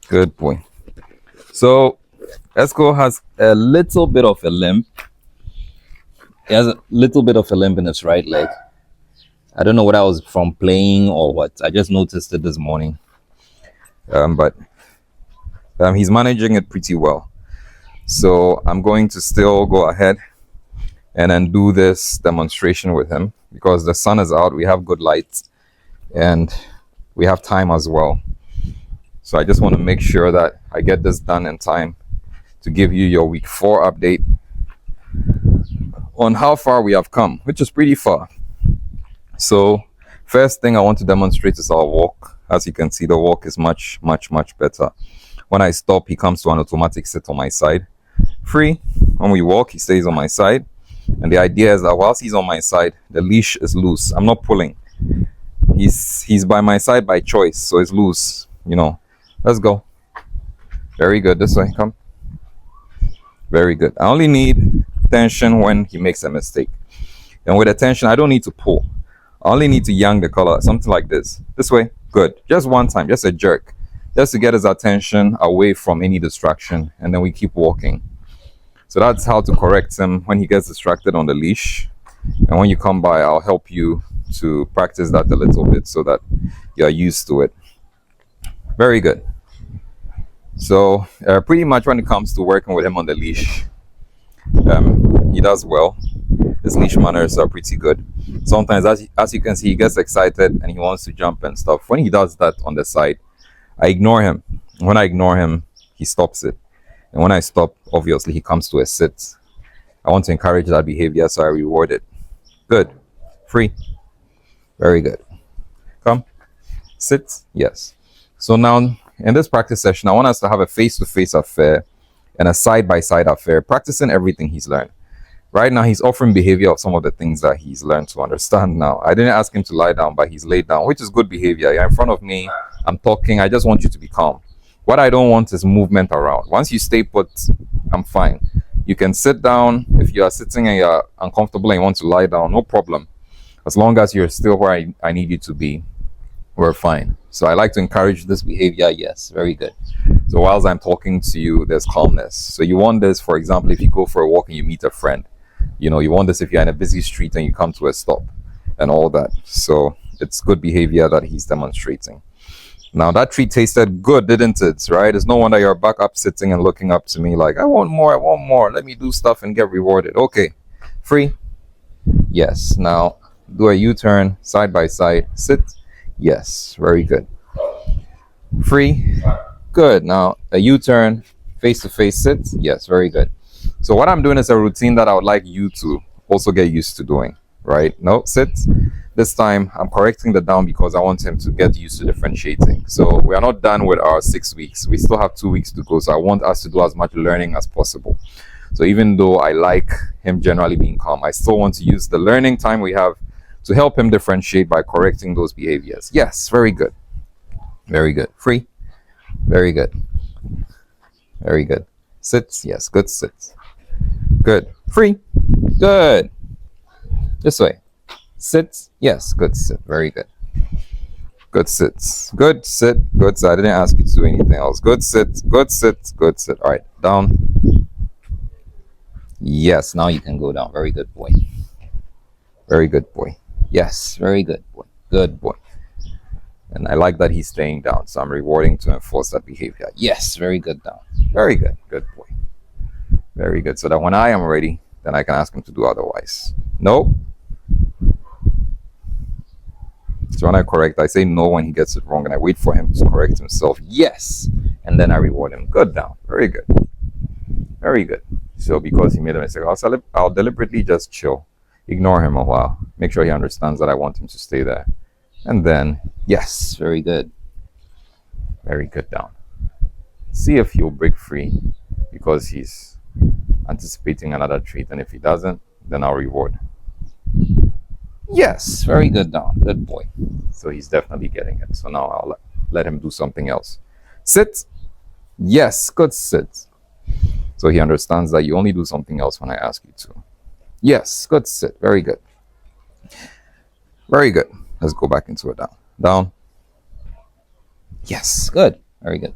Good boy. So Esco has a little bit of a limp. He has a little bit of a limp in his right leg. I don't know what I was from playing or what. I just noticed it this morning. But he's managing it pretty well. So I'm going to still go ahead and then do this demonstration with him because the sun is out. We have good light and we have time as well. So I just want to make sure that I get this done in time to give you your week 4 update on how far we have come, which is pretty far. So first thing I want to demonstrate is our walk. As you can see, the walk is much better. When I stop, he comes to an automatic sit on my side. Free. When we walk, he stays on my side. And the idea is that whilst he's on my side, the leash is loose. I'm not pulling. He's by my side by choice, so it's loose. Let's go. Very good. This way. Come. Very good. I only need tension when he makes a mistake. And with the tension, I don't need to pull. I only need to yank the collar, something like this. This way. Good. Just one time, just a jerk. Just to get his attention away from any distraction. And then we keep walking. So that's how to correct him when he gets distracted on the leash. And when you come by, I'll help you to practice that a little bit so that you're used to it. Very good. So pretty much when it comes to working with him on the leash, he does well. His leash manners are pretty good. Sometimes, as you can see, he gets excited and he wants to jump and stuff. When he does that on the side, I ignore him. When I ignore him, he stops it. And when I stop, obviously, he comes to a sit. I want to encourage that behavior, so I reward it. Good. Free. Very good. Come. Sit. Yes. So now, in this practice session, I want us to have a face-to-face affair and a side-by-side affair, practicing everything he's learned. Right now, he's offering behavior of some of the things that he's learned to understand now. I didn't ask him to lie down, but he's laid down, which is good behavior. You're in front of me. I'm talking. I just want you to be calm. What I don't want is movement around. Once you stay put, I'm fine. You can sit down. If you are sitting and you're uncomfortable and you want to lie down, no problem. As long as you're still where I need you to be, we're fine. So I like to encourage this behavior. Yes, very good. So whilst I'm talking to you, there's calmness. So you want this, for example, if you go for a walk and you meet a friend. You want this if you're in a busy street and you come to a stop and all that. So it's good behavior that he's demonstrating. Now that treat tasted good, didn't it? Right? It's no wonder you're back up sitting and looking up to me like, I want more. Let me do stuff and get rewarded. Okay. Free? Yes. Now do a U-turn, side by side. Sit? Yes. Very good. Free? Good. Now a U-turn, face to face, sit? Yes. Very good. So what I'm doing is a routine that I would like you to also get used to doing, right? No, sit. This time I'm correcting the down because I want him to get used to differentiating. So we are not done with our 6 weeks. We still have 2 weeks to go. So I want us to do as much learning as possible. So even though I like him generally being calm, I still want to use the learning time we have to help him differentiate by correcting those behaviors. Yes, very good. Very good. Free. Very good. Very good. Sit. Yes, good sit. Good. Free. Good. This way. Sit. Yes, good sit. Very good. Good sit. Good sit. Good sit. I didn't ask you to do anything else. Good sit. Good sit. Good sit. All right. Down. Yes. Now you can go down. Very good boy. Very good boy. Yes. Very good boy. Good boy. And I like that he's staying down. So I'm rewarding to enforce that behavior. Yes. Very good down. Very good. Good boy. Very good. So that when I am ready, then I can ask him to do otherwise. No. So when I correct, I say no when he gets it wrong and I wait for him to correct himself. Yes. And then I reward him. Good down. Very good. Very good. So because he made a mistake, I'll deliberately just chill. Ignore him a while. Make sure he understands that I want him to stay there. And then, yes. Very good. Very good down. See if he'll break free because he's anticipating another treat, and if he doesn't, then I'll reward. Yes, very good down. Good boy. So he's definitely getting it. So now I'll let him do something else. Sit. Yes, good sit. So he understands that you only do something else when I ask you to. Yes, good sit. Very good. Very good. Let's go back into a down. Down. Yes, good. Very good.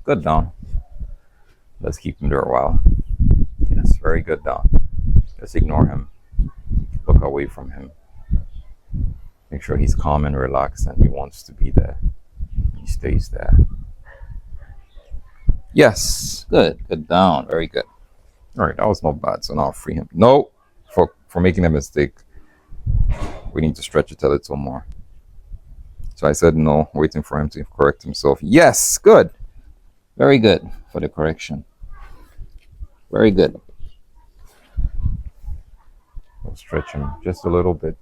Good down. Let's keep him there a while. Yes, very good down. Just ignore him. Look away from him. Make sure he's calm and relaxed and he wants to be there. He stays there. Yes, good. Good down. Very good. All right, that was not bad. So now I'll free him. No, for making a mistake, we need to stretch it a little more. So I said no, waiting for him to correct himself. Yes, good. Very good for the correction. Very good. I'll stretch him just a little bit.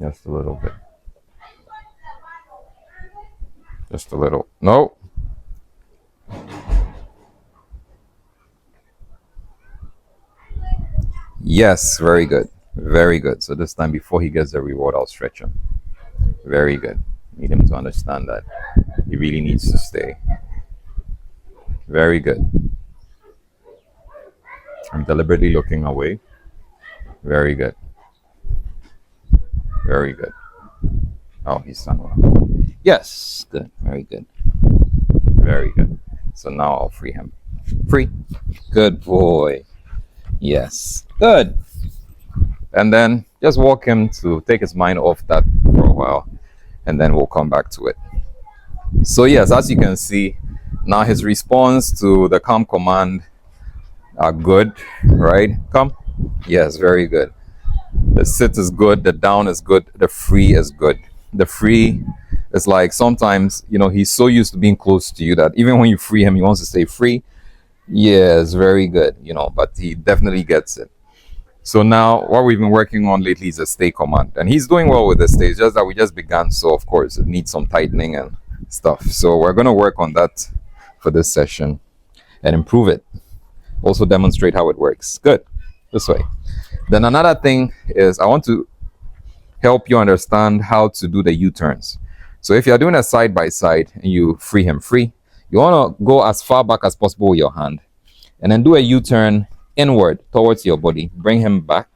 Just a little bit. Just a little. No. Yes, very good. Very good. So this time before he gets the reward, I'll stretch him. Very good. Need him to understand that he really needs to stay. Very good. I'm deliberately looking away. Very good. Very good. Oh, he's done well. Yes, good. Very good. Very good. So now I'll free him. Free. Good boy. Yes. Good. And then just walk him to take his mind off that for a while, and then we'll come back to it. So yes, as you can see, now his response to the calm command are good, right? Come. Yes, very good. The sit is good, the down is good, the free is good. The free is like sometimes, he's so used to being close to you that even when you free him, he wants to stay free. Yes, very good, but he definitely gets it. So now what we've been working on lately is a stay command, and he's doing well with the stay. It's just that we just began, so of course it needs some tightening and stuff. So we're going to work on that for this session and improve it. Also demonstrate how it works. Good. This way. Then another thing is I want to help you understand how to do the U-turns. So if you're doing a side by side and you free him free, you want to go as far back as possible with your hand and then do a U-turn inward towards your body. Bring him back,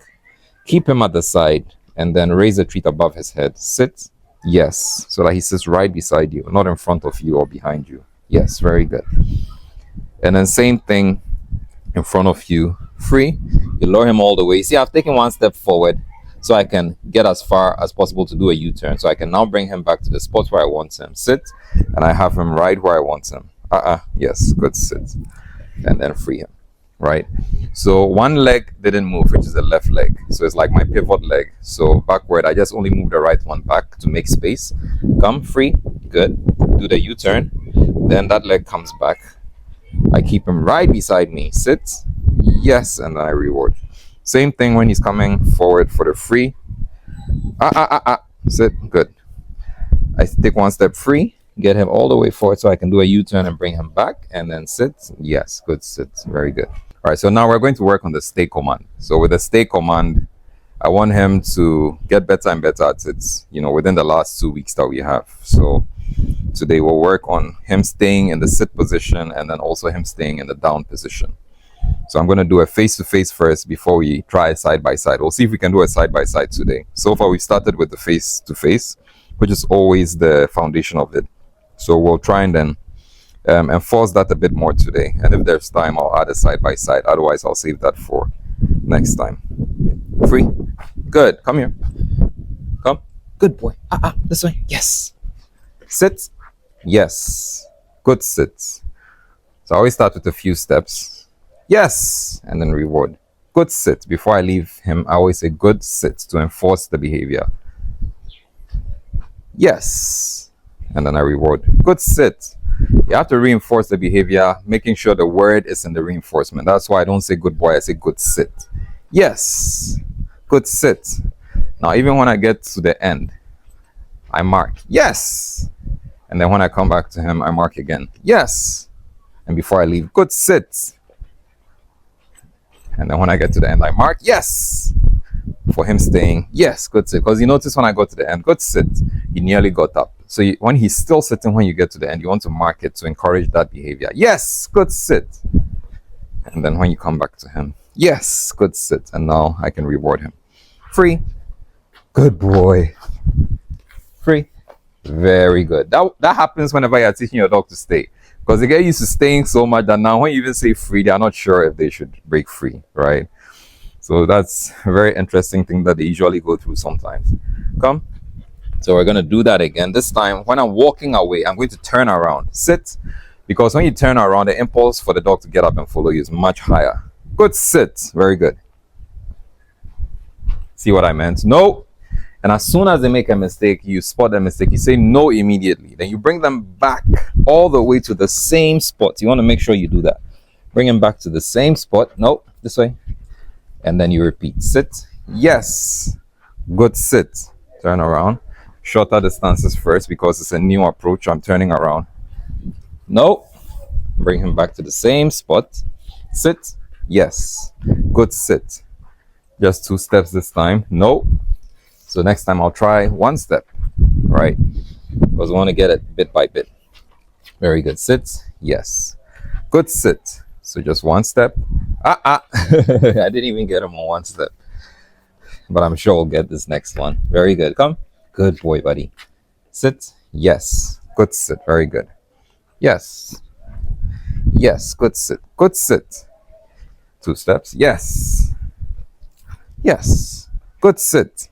keep him at the side, and then raise the treat above his head. Sit. Yes. So that he sits right beside you, not in front of you or behind you. Yes, very good. And then same thing in front of you. Free. You lower him all the way. See, I've taken one step forward so I can get as far as possible to do a U-turn. So I can now bring him back to the spot where I want him. Sit. And I have him right where I want him. Yes, good. Sit. And then free him. Right? So one leg didn't move, which is the left leg. So it's like my pivot leg. So backward, I just only move the right one back to make space. Come, free. Good. Do the U-turn. Then that leg comes back. I keep him right beside me. Sit. Yes, and then I reward. Same thing when he's coming forward for the free. Sit. Good. I take one step free, get him all the way forward so I can do a U-turn and bring him back, and then sit. Yes, good. Sit. Very good. All right, so now we're going to work on the stay command. So with the stay command, I want him to get better and better at it, within the last 2 weeks that we have. So today we'll work on him staying in the sit position and then also him staying in the down position. So I'm going to do a face-to-face first before we try side-by-side. We'll see if we can do a side-by-side today. So far, we started with the face-to-face, which is always the foundation of it. So we'll try and then enforce that a bit more today. And if there's time, I'll add a side-by-side. Otherwise, I'll save that for next time. Free. Good. Come here. Come. Good boy. This way. Yes. Sit. Yes. Good sit. So I always start with a few steps. Yes, and then reward. Good sit. Before I leave him, I always say good sit to enforce the behavior. Yes, and then I reward. Good sit. You have to reinforce the behavior, making sure the word is in the reinforcement. That's why I don't say good boy, I say good sit. Yes, good sit. Now, even when I get to the end, I mark. Yes. And then when I come back to him, I mark again. Yes. And before I leave, good sit. And then when I get to the end, I mark, yes, for him staying. Yes, good sit. Because you notice when I go to the end, good sit, he nearly got up. So when he's still sitting when you get to the end, you want to mark it to encourage that behavior. Yes, good sit. And then when you come back to him, yes, good sit. And now I can reward him. Free. Good boy. Free. Very good. That happens whenever you're teaching your dog to stay. Because they get used to staying so much that now when you even say free, they are not sure if they should break free, right? So that's a very interesting thing that they usually go through sometimes. Come. So we're going to do that again. This time, when I'm walking away, I'm going to turn around. Sit. Because when you turn around, the impulse for the dog to get up and follow you is much higher. Good sit. Very good. See what I meant? No. And as soon as they make a mistake, you spot the mistake, you say no immediately. Then you bring them back all the way to the same spot. You want to make sure you do that. Bring them back to the same spot. No, this way. And then you repeat. Sit. Yes. Good sit. Turn around. Shorter distances first because it's a new approach. I'm turning around. No. Bring him back to the same spot. Sit. Yes. Good sit. Just 2 steps this time. No. So next time I'll try 1 step, right? Because we want to get it bit by bit. Very good. Sit. Yes. Good sit. So just 1 step. I didn't even get him on 1 step. But I'm sure we'll get this next one. Very good. Come. Good boy, buddy. Sit. Yes. Good sit. Very good. Yes. Yes. Good sit. Good sit. 2 steps. Yes. Yes. Good sit.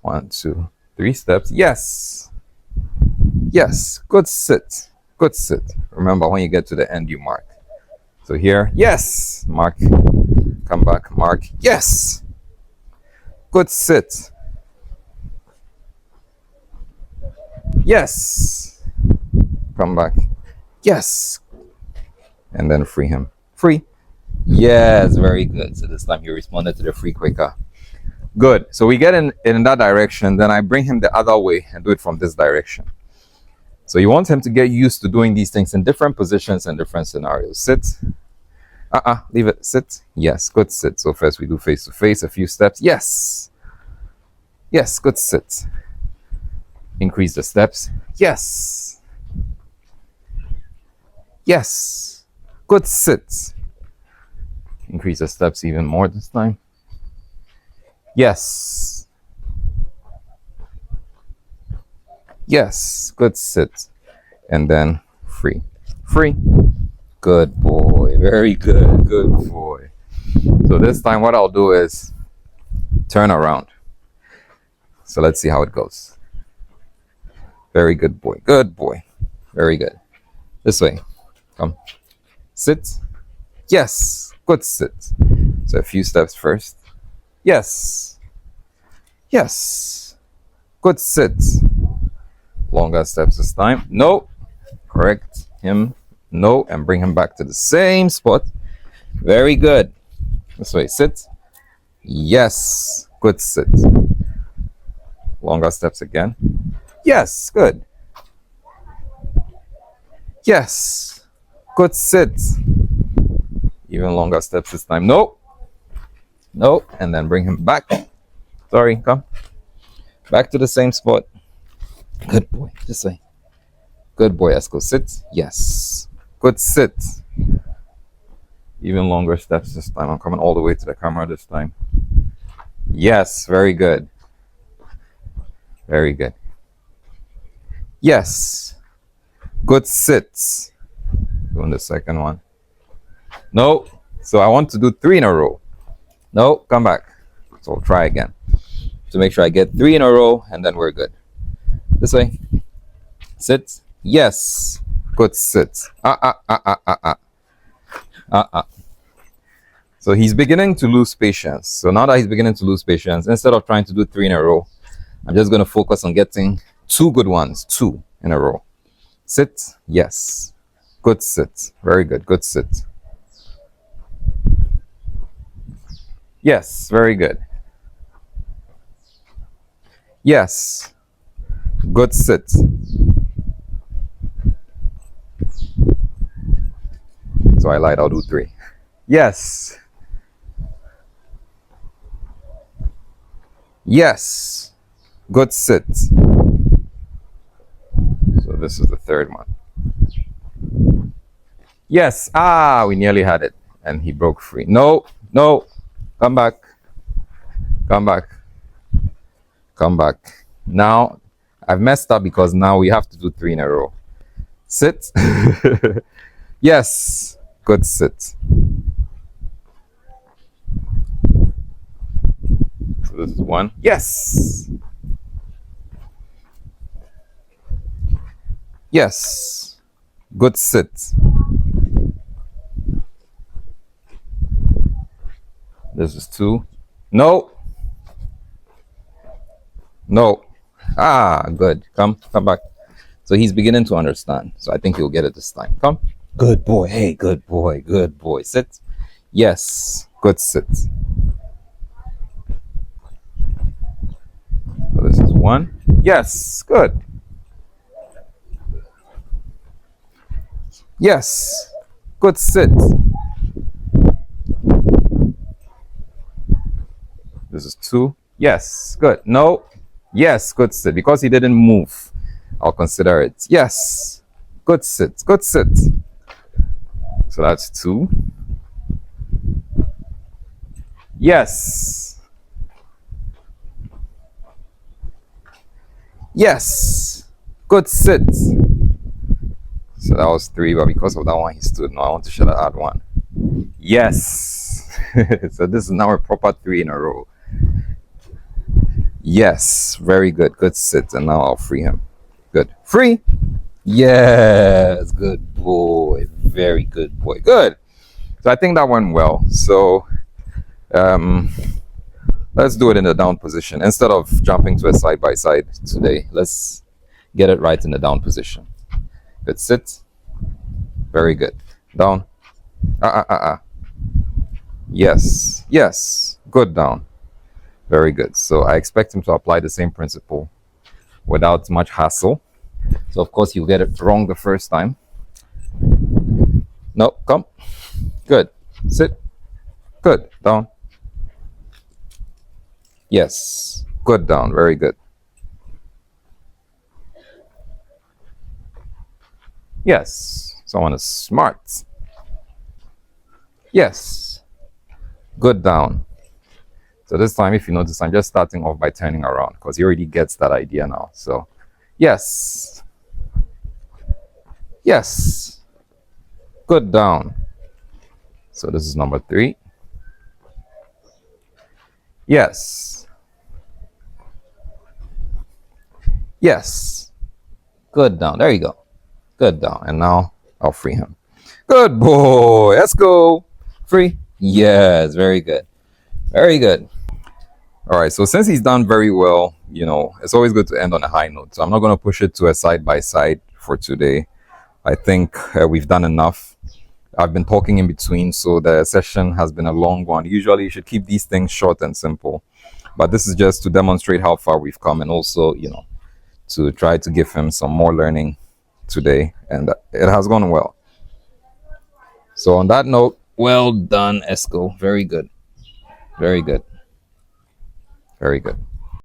1, 2, 3 steps. Yes. Yes. Good sit. Good sit. Remember, when you get to the end, you mark. So here, yes. Mark. Come back. Mark. Yes. Good sit. Yes. Come back. Yes. And then free him. Free. Yes. Very good. So this time he responded to the free quicker. Good. So we get in that direction. Then I bring him the other way and do it from this direction. So you want him to get used to doing these things in different positions and different scenarios. Sit. Leave it. Sit. Yes. Good sit. So first we do face to face, a few steps. Yes. Yes. Good sit. Increase the steps. Yes. Yes. Good sit. Increase the steps even more this time. Yes. Yes. Good sit. And then free. Free. Good boy. Very good. Good boy. So this time what I'll do is turn around. So let's see how it goes. Very good boy. Good boy. Very good. This way. Come. Sit. Yes. Good sit. So a few steps first. Yes. Yes. Good sit. Longer steps this time. No. Correct him. No. And bring him back to the same spot. Very good. This way. Sit. Yes. Good sit. Longer steps again. Yes. Good. Yes. Good sit. Even longer steps this time. No. No. And then bring him back. Sorry. Come. Back to the same spot. Good boy. This way. Good boy. Let's go. Sit. Yes. Good sit. Even longer steps this time. I'm coming all the way to the camera this time. Yes. Very good. Very good. Yes. Good sits. Doing the second one. No. So I want to do 3 in a row. No. Come back. So I'll try again. To make sure I get 3 in a row and then we're good. This way. Sit. Yes. Good sit. So he's beginning to lose patience. So now that he's beginning to lose patience, instead of trying to do 3 in a row, I'm just going to focus on getting 2 good ones. 2 in a row. Sit. Yes. Good sit. Very good. Good sit. Yes. Very good. Yes. Good sit. So I lied. I'll do 3. Yes. Yes. Good sit. So this is the 3rd one. Yes. We nearly had it. And he broke free. No. No. Come back. Come back. Come back. Now, I've messed up because now we have to do 3 in a row. Sit. Yes. Good sit. So this is 1. Yes. Yes. Good sit. This is 2. No. No. Ah, good. Come back. So he's beginning to understand. So I think he'll get it this time. Come. Good boy. Hey, good boy. Good boy. Sit. Yes. Good sit. So this is 1. Yes. Good. Yes. Good sit. This is 2. Yes. Good. No. Yes. Good sit. Because he didn't move, I'll consider it. Yes. Good sit. Good sit. So that's 2. Yes. Yes. Good sit. So that was 3, but because of that one, he stood. No, I want to should add 1. Yes. So this is now a proper 3 in a row. Yes. Very good. Good sit. And now I'll free him. Good. Free. Yes. Good boy. Very good boy. Good. So I think that went well. So let's do it in the down position. Instead of jumping to a side by side today, let's get it right in the down position. Good sit. Very good. Down. Yes. Yes. Good down. Very good. So I expect him to apply the same principle without much hassle. So of course he'll get it wrong the first time. No, come. Good. Sit. Good. Down. Yes. Good down. Very good. Yes. Someone is smart. Yes. Good down. So this time, if you notice, I'm just starting off by turning around because he already gets that idea now. So, yes. Yes. Good down. So this is number 3. Yes. Yes. Good down. There you go. Good down. And now I'll free him. Good boy. Let's go. Free. Yes. Very good. Very good. All right. So since he's done very well, it's always good to end on a high note. So I'm not going to push it to a side by side for today. I think we've done enough. I've been talking in between, so the session has been a long one. Usually you should keep these things short and simple. But this is just to demonstrate how far we've come and also, to try to give him some more learning today. And it has gone well. So on that note, well done, Esco. Very good. Very good. Very good.